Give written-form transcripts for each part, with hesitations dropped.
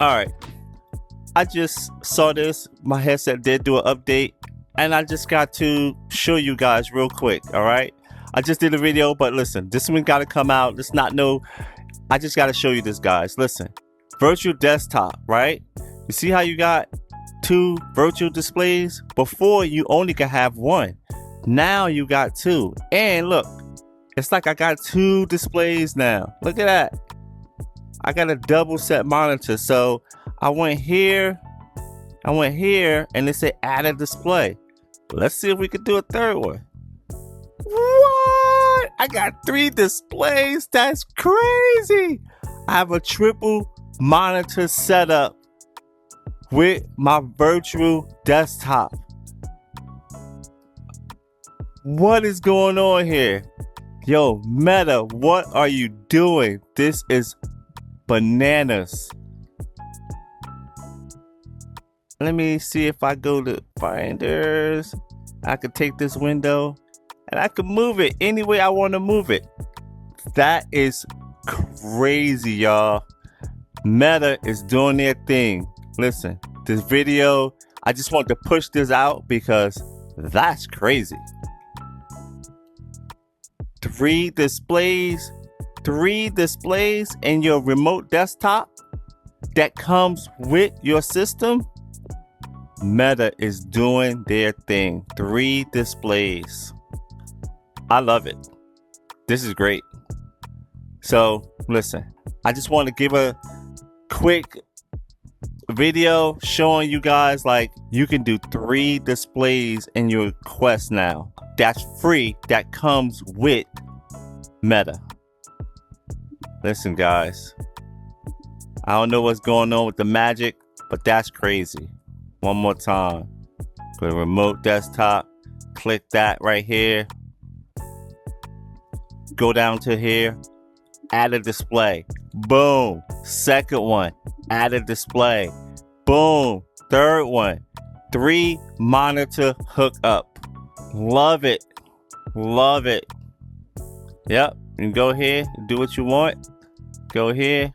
Alright, I just saw this. My headset did do an update, and I just got to show you guys real quick. Alright, I just did a video, but listen, this one gotta come out. It's not no, I just gotta show you this, guys. Listen, virtual desktop, right? You see how you got two virtual displays? Before you only could have one. Now you got two. And look, it's like I got two displays now. Look at that. I got a double set monitor. So I went here, and it said add a display. Let's see if we could do a third one. What? I got three displays. That's crazy. I have a triple monitor setup with my virtual desktop. What is going on here? Yo, Meta, what are you doing? This is bananas. Let me see if I go to Finders. I could take this window and I could move it any way I want to move it. That is crazy, y'all. Meta is doing their thing. Listen, this video, I just want to push this out because that's crazy. Three displays in your remote desktop that comes with your system. Meta is doing their thing. 3 displays. I love it. This is great. So listen, I just want to give a quick video showing you guys like you can do 3 displays in your Quest now. That's free. That comes with Meta. Listen, guys, I don't know what's going on with the magic, but that's crazy. One more time. Go to remote desktop. Click that right here. Go down to here. Add a display. Boom. Second one. Add a display. Boom. Third one. 3 monitor hookup. Love it. Love it. Yep. You can go here. Do what you want. Go here.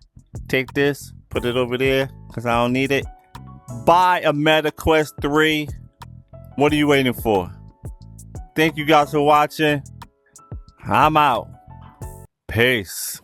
Take this. Put it over there because I don't need it. Buy a Meta Quest 3. What are you waiting for? Thank you guys for watching. I'm out. Peace.